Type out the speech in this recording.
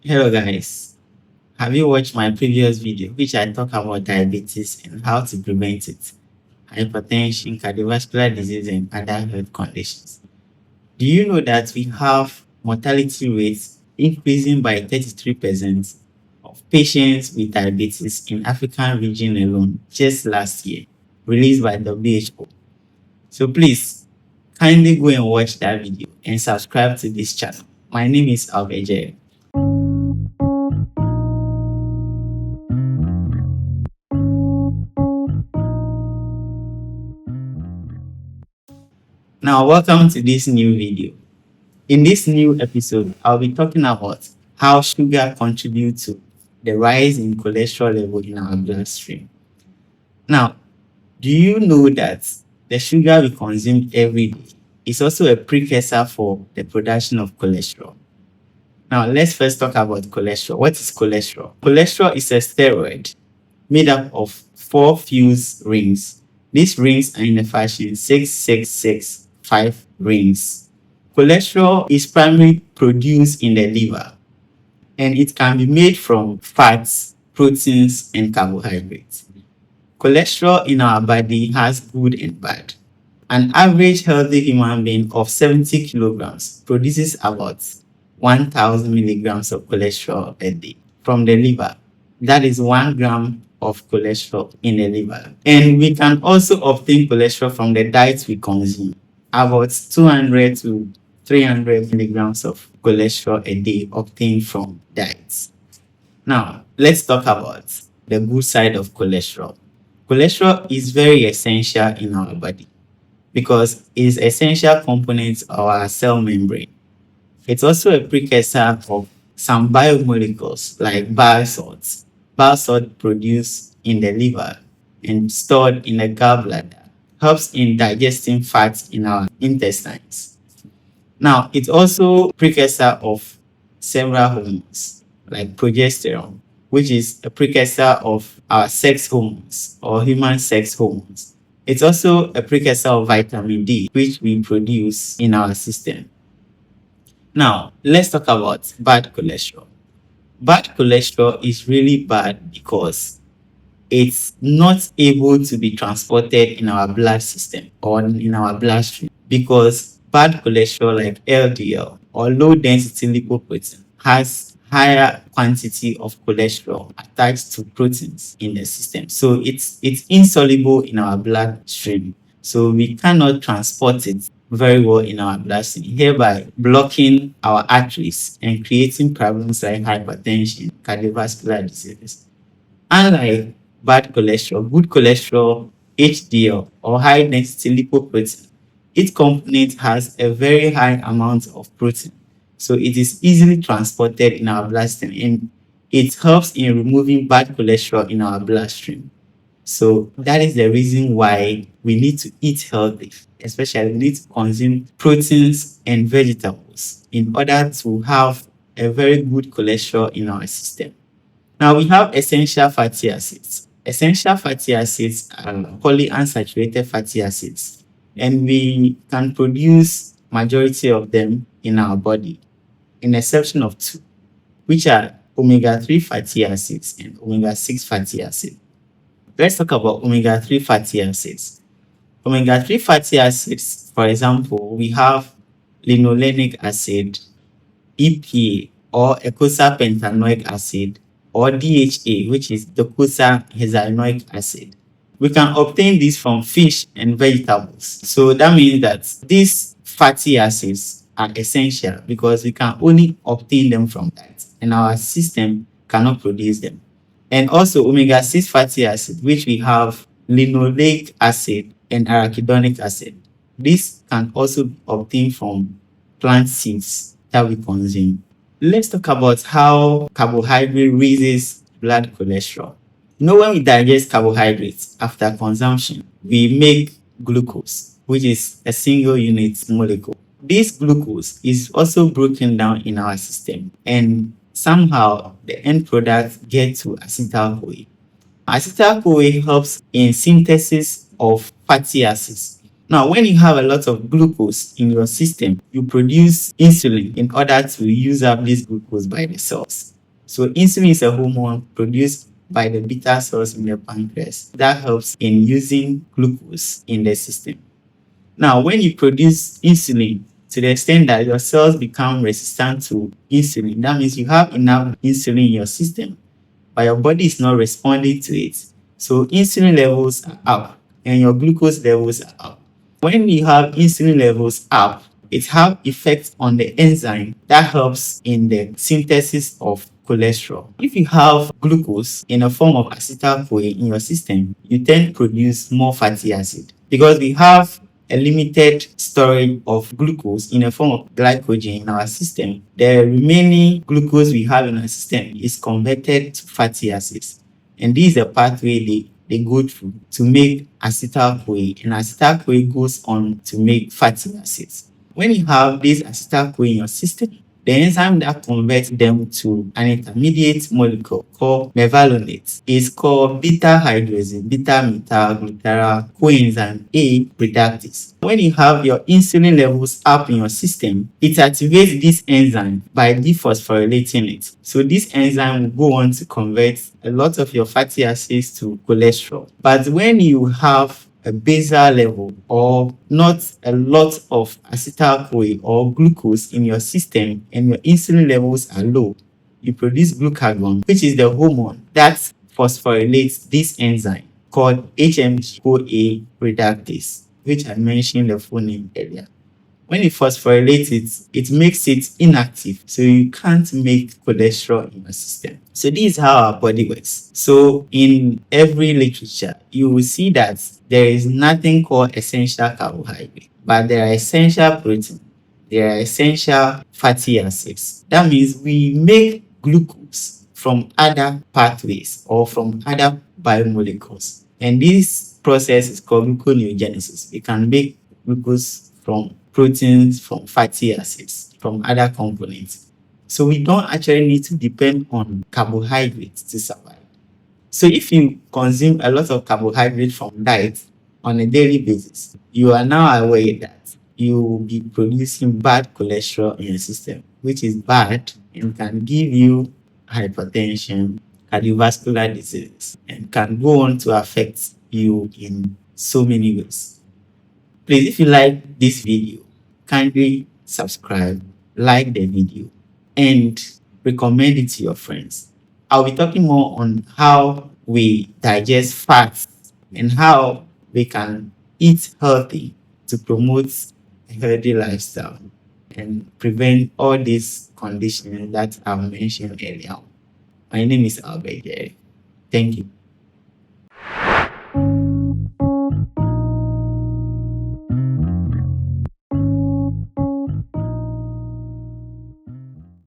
Hello guys, have you watched my previous video which I talk about diabetes and how to prevent it, hypertension, cardiovascular disease and other health conditions? Do you know that we have mortality rates increasing by 33% of patients with diabetes in African region alone just last year, released by WHO? So please kindly go and watch that video and subscribe to this channel. My name is Alveje. Now, welcome to this new video. In this new episode, I'll be talking about how sugar contributes to the rise in cholesterol level in our bloodstream. Now, do you know that the sugar we consume every day is also a precursor for the production of cholesterol? Now, let's first talk about cholesterol. What is cholesterol? Cholesterol is a steroid made up of 4 fused rings. These rings are in the fashion 6-6-6-5 rings. Cholesterol is primarily produced in the liver and it can be made from fats, proteins, and carbohydrates. Cholesterol in our body has good and bad. An average healthy human being of 70 kilograms produces about 1,000 milligrams of cholesterol a day from the liver. That is 1 gram of cholesterol in the liver. And we can also obtain cholesterol from the diet we consume, about 200 to 300 milligrams of cholesterol a day obtained from diets. Now, let's talk about the good side of cholesterol. Cholesterol is very essential in our body because it is essential component of our cell membrane. It's also a precursor of some biomolecules like bile salts. Bile salt produced in the liver and stored in the gallbladder helps in digesting fats in our intestines. Now, it's also precursor of several hormones like progesterone, which is a precursor of our sex hormones or human sex hormones. It's also a precursor of vitamin D, which we produce in our system. Now, let's talk about bad cholesterol. Bad cholesterol is really bad because it's not able to be transported in our blood system or in our bloodstream because bad cholesterol like LDL or low density lipoprotein has higher quantity of cholesterol attached to proteins in the system. So it's insoluble in our bloodstream. So we cannot transport it very well in our bloodstream, hereby blocking our arteries and creating problems like hypertension, cardiovascular diseases. Unlike bad cholesterol, good cholesterol, HDL, or high density lipoprotein, each component has a very high amount of protein. So it is easily transported in our bloodstream and it helps in removing bad cholesterol in our bloodstream. So that is the reason why we need to eat healthy, especially we need to consume proteins and vegetables in order to have a very good cholesterol in our system. Now we have essential fatty acids. Essential fatty acids are polyunsaturated fatty acids, and we can produce majority of them in our body, in exception of 2, which are omega-3 fatty acids and omega-6 fatty acids. Let's talk about omega-3 fatty acids. Omega-3 fatty acids, for example, we have linolenic acid, EPA or eicosapentaenoic acid, or DHA, which is docosahexaenoic acid. We can obtain this from fish and vegetables. So that means that these fatty acids are essential because we can only obtain them from that, and our system cannot produce them. And also omega-6 fatty acid, which we have linoleic acid and arachidonic acid. This can also be obtained from plant seeds that we consume. Let's talk about how carbohydrate raises blood cholesterol. When we digest carbohydrates after consumption, we make glucose, which is a single unit molecule. This glucose is also broken down in our system, and somehow the end product gets to acetyl-CoA. Acetyl-CoA helps in synthesis of fatty acids. Now, when you have a lot of glucose in your system, you produce insulin in order to use up this glucose by the cells. So insulin is a hormone produced by the beta cells in the pancreas that helps in using glucose in the system. Now, when you produce insulin to the extent that your cells become resistant to insulin, that means you have enough insulin in your system, but your body is not responding to it. So insulin levels are up and your glucose levels are up. When you have insulin levels up, it has effects on the enzyme that helps in the synthesis of cholesterol. If you have glucose in a form of acetyl-CoA in your system, you tend to produce more fatty acid because we have a limited storage of glucose in a form of glycogen in our system. The remaining glucose we have in our system is converted to fatty acids, and this is a pathway they go through to make acetyl-CoA, and acetyl-CoA goes on to make fatty acids. When you have this acetyl-CoA in your system, the enzyme that converts them to an intermediate molecule called mevalonate is called beta-hydroxy beta-methyl-glutarate coenzyme A reductase. When you have your insulin levels up in your system, it activates this enzyme by dephosphorylating it. So this enzyme will go on to convert a lot of your fatty acids to cholesterol. But when you have a basal level or not a lot of acetyl-CoA or glucose in your system and your insulin levels are low, you produce glucagon, which is the hormone that phosphorylates this enzyme called HMG-CoA reductase, which I mentioned the full name earlier. When you phosphorylate it, it makes it inactive, so you can't make cholesterol in your system. So this is how our body works. So in every literature, you will see that there is nothing called essential carbohydrate, but there are essential protein, there are essential fatty acids. That means we make glucose from other pathways or from other biomolecules. And this process is called gluconeogenesis. We can make glucose from proteins, from fatty acids, from other components. So we don't actually need to depend on carbohydrates to survive. So if you consume a lot of carbohydrates from diet on a daily basis, you are now aware that you will be producing bad cholesterol in your system, which is bad and can give you hypertension, cardiovascular disease, and can go on to affect you in so many ways. Please, if you like this video, kindly subscribe, like the video, and recommend it to your friends. I'll be talking more on how we digest fats and how we can eat healthy to promote a healthy lifestyle and prevent all these conditions that I've mentioned earlier. My name is Albert. Thank you.